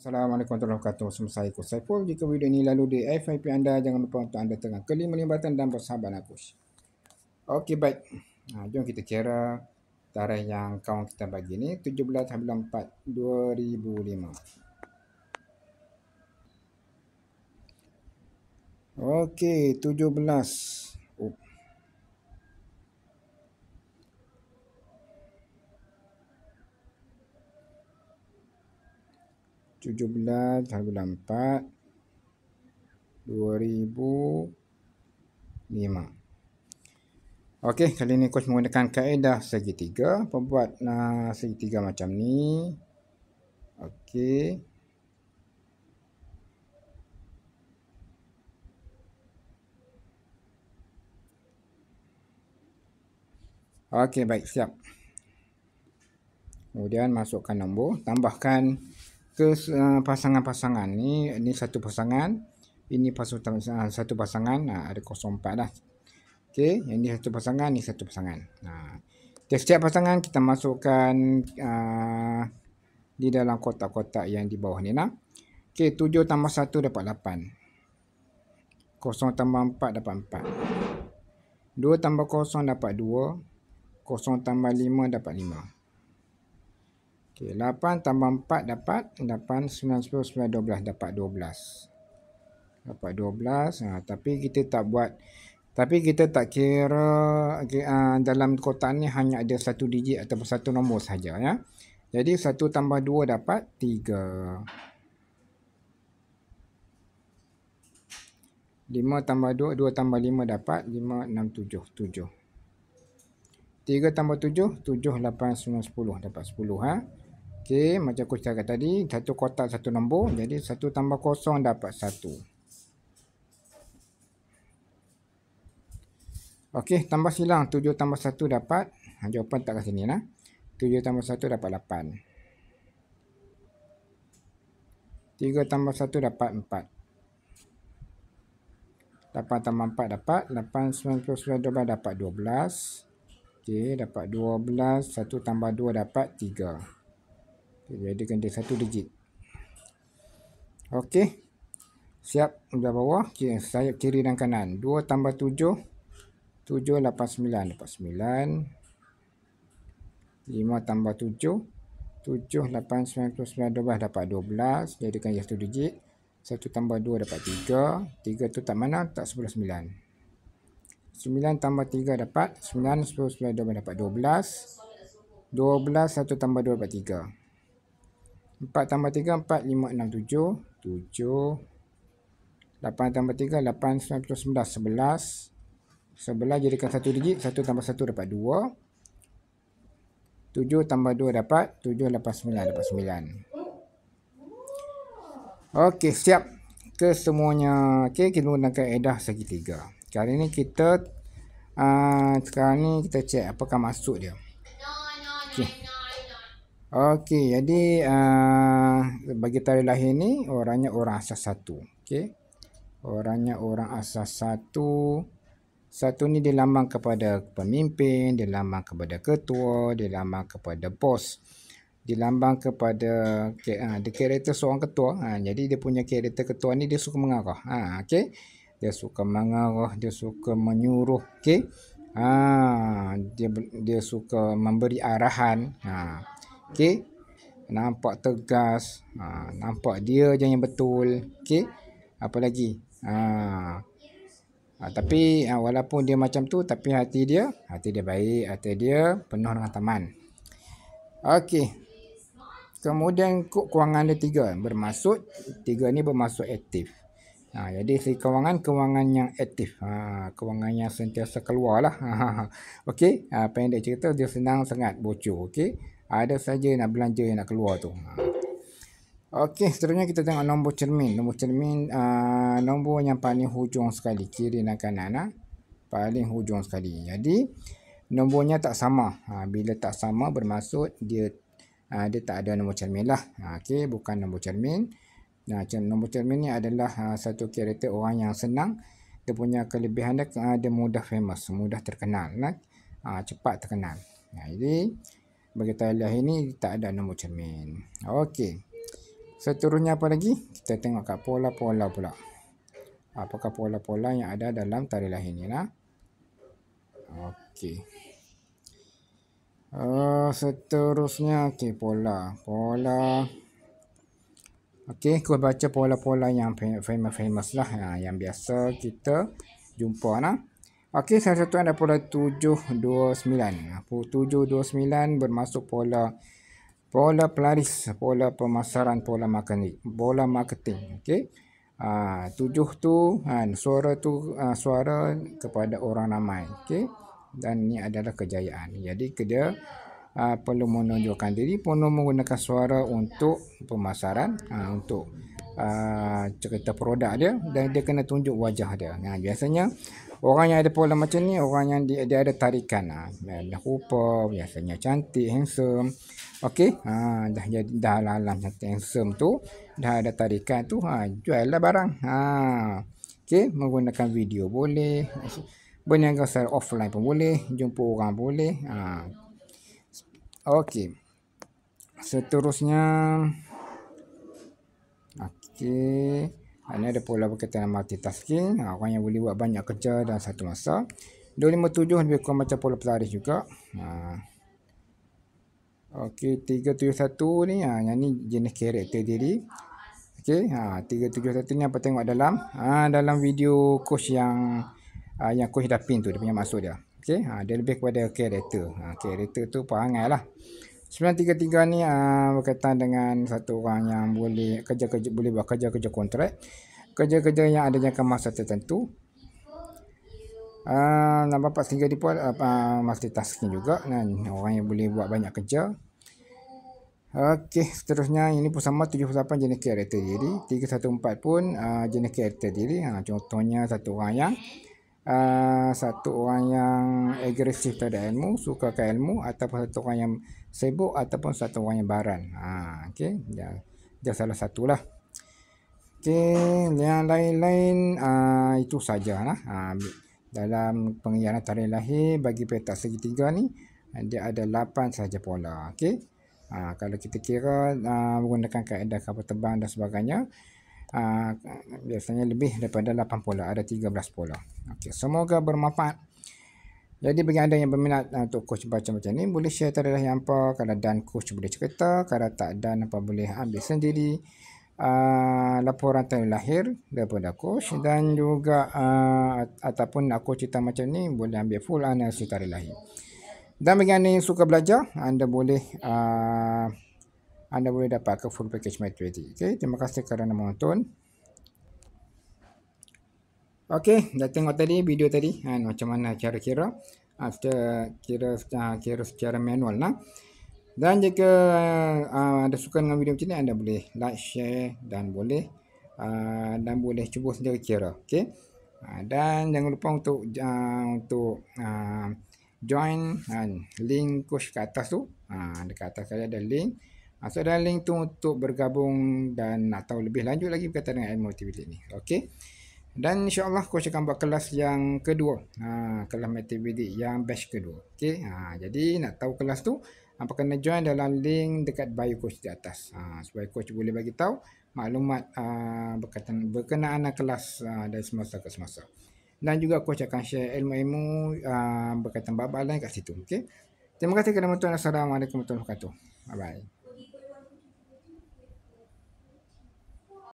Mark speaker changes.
Speaker 1: Assalamualaikum warahmatullahi wabarakatuh. Bersama saya Ko Saiful. Jika video ini lalu di FYP anda, jangan lupa untuk anda tekan kelima button dan bersahabat aku. Okey, baik. Jom kita kira tarikh yang kawan kita bagi ni 17/4/2005. Okey, 17. Oh. Tujuh belas bulan 4 2005. Okey, kali ni coach menggunakan kaedah segitiga. Pembuat segitiga macam ni. Okey. Okey, baik, siap. Kemudian masukkan nombor, tambahkan ke pasangan-pasangan ni satu pasangan, ini satu pasangan, ada 04 dah. Okey, yang ni satu pasangan, ni satu pasangan. Setiap pasangan kita masukkan di dalam kotak-kotak yang di bawah ni lah. Okey, 7 tambah 1 dapat 8. 0 tambah 4 dapat 4. 2 tambah 0 dapat 2. 0 tambah 5 dapat 5. Okay, 8 tambah 4 dapat 8, 9, 10, 11, 12 dapat 12. Dapat 12. Tapi kita tak kira dalam kotak ni hanya ada satu digit ataupun satu nombor saja ya. Jadi 1 tambah 2 dapat 3. 5 tambah 2, 2 tambah 5 dapat 5, 6, 7, 7. 3 tambah 7, 7, 8, 9, 10 dapat 10 Okey, macam aku cakap tadi, satu kotak satu nombor, jadi 1 tambah 0 dapat 1. Okey, tambah silang, 7 tambah 1 dapat, jawapan tak kat sini lah. 7 tambah 1 dapat 8. 3 tambah 1 dapat 4. 8 tambah 4 dapat 8, 9, 10, 12 dapat 12. Okey, dapat 12, 1 tambah 2 dapat 3. Jadi dia satu digit. Okey. Siap belah bawah. Okay, sayap kiri dan kanan. 2 tambah 7. 7, 8, 9 dapat 9. 5 tambah 7. 7, 8, 9, 10, 11, 12 dapat 12. Jadikan dia satu digit. 1 tambah 2 dapat 3. 3 tu tak mana? Tak 11, 9. 9 tambah 3 dapat 9, 10, 11, 12 dapat 12. 12, 1 tambah 2 dapat 3. 4 tambah 3, 4, 5, 6, 7. 7. 8 tambah 3, 8, 9, 10, 11. 11. 11 jadikan satu digit. 1 tambah 1 dapat 2. 7 tambah 2 dapat 7, 8, 9 dapat 9. Okey, siap ke semuanya. Okey, kita gunakan kaedah segitiga. Kali ni kita sekarang ni kita cek apakah maksud dia. Okey. Okey, jadi bagi tarikh lahir ni orangnya orang asas 1. Okey. Orangnya orang asas 1. 1 ni dia lambang kepada pemimpin, dia lambang kepada ketua, dia lambang kepada bos. Dia lambang kepada dia karakter seorang ketua. Jadi dia punya karakter ketua ni dia suka mengarah. Okey. Dia suka mengarah, dia suka menyuruh, okey. Dia suka memberi arahan. Okey. Nampak tegas. Nampak dia je yang betul. Okey. Apa lagi? Tapi walaupun dia macam tu, tapi hati dia baik. Hati dia penuh dengan taman. Okey. Kemudian kewangan dia 3. Bermaksud 3 ni bermaksud aktif. Jadi si kewangan yang aktif. Kewangan yang sentiasa keluar lah. Okey. Pendek cerita dia senang sangat bocor. Okey. Ada saja nak belanja yang nak keluar tu. Okey, seterusnya kita tengok nombor cermin. Nombor cermin nombor yang paling hujung sekali, kiri dan kanan. Paling hujung sekali. Jadi nombornya tak sama. Bila tak sama bermaksud dia tak ada nombor cermin lah. Okey, bukan nombor cermin. Nombor cermin ni adalah satu karakter orang yang senang. Dia punya kelebihan dia mudah famous, mudah terkenal, cepat terkenal. Jadi bagi tarikh lahir ni tak ada nombor cermin. Okey. Seterusnya apa lagi? Kita tengok kat pola-pola pula. Apakah pola-pola yang ada dalam tarikh lahir ni lah. Okey. Seterusnya pola. Okey, aku baca pola-pola yang famous lah, yang biasa kita jumpa lah. Okey, salah satu ada pola 729. 729 bermasuk pola pelaris, pola pemasaran, pola marketing. Okey. 7 tu suara tu suara kepada orang ramai. Okey. Dan ini adalah kejayaan. Jadi dia perlu menunjukkan diri, perlu menggunakan suara untuk pemasaran, untuk cerita produk dia, dan dia kena tunjuk wajah dia. Biasanya orang yang ada pola macam ni, orang yang dia ada tarikan, rupa biasanya cantik, handsome. Okey, dah lalang cantik, handsome tu, dah ada tarikan tu, jual lah barang. Okey, menggunakan video boleh, berniaga secara offline pun boleh, jumpa orang boleh. Okey. Seterusnya, okey, ini ada pola berkaitan dengan multitasking. Orang yang boleh buat banyak kerja dalam satu masa. 257 lebih kurang macam pola pelaris juga. Okey, 371 ni, yang ni jenis karakter diri. Okey, 371 ni apa tengok dalam video coach yang coach dah pin tu, dia punya maksud dia. Okey, dia lebih kepada karakter. Karakter tu perangai lah. 933 ni berkaitan dengan satu orang yang boleh buat kerja-kerja kontrak. Kerja-kerja yang ada jangka masa tertentu. 443 ni pun multitasking juga, orang yang boleh buat banyak kerja. Okey, seterusnya ini pun sama, 78 jenis karakter diri. 314 pun jenis karakter diri. Contohnya satu orang yang agresif terhadap ilmu, suka ke ilmu, ataupun satu orang yang sibuk, ataupun satu orang yang baran. Okey, dia salah satulah. Okey, yang lain-lain itu sajalah. Dalam pengiyaran tarikh lahir bagi petak segitiga ni, dia ada 8 saja pola. Okey. Kalau kita kira menggunakan kaedah kapal terbang dan sebagainya, biasanya lebih daripada 8 pola, ada 13 pola. Okey, semoga bermanfaat. Jadi bagi anda yang berminat untuk coach baca macam ni, boleh share tarikh lahir apa. Kalau dan coach boleh cerita, kalau tak dan apa boleh ambil sendiri laporan tarikh lahir daripada coach, dan juga ataupun aku cerita macam ni, boleh ambil full analisis tarikh lahir. Dan bagi anda yang suka belajar, anda boleh dapat ke full package Mathematic. Okey, terima kasih kerana menonton. Okey, dah tengok tadi video tadi, macam mana cara kira, kira secara manual lah. Dan jika anda suka dengan video macam ni, anda boleh like, share, dan boleh cuba sendiri kira. Okey. Dan jangan lupa untuk join link coach kat atas tu. Dekat atas saya ada link. Masuk dalam link tu untuk bergabung dan nak tahu lebih lanjut lagi berkaitan dengan ilmu aktiviti ni. Okey. Dan insyaAllah coach akan buat kelas yang kedua. Kelas matematik yang batch kedua. Okey. Jadi nak tahu kelas tu, apa kena join dalam link dekat bio coach di atas. Supaya coach boleh bagi tahu maklumat berkenaan kelas dari semasa ke semasa. Dan juga coach akan share ilmu-ilmu berkaitan bab lain kat situ. Okey. Terima kasih kerana menonton. Assalamualaikum warahmatullahi wabarakatuh. Bye bye.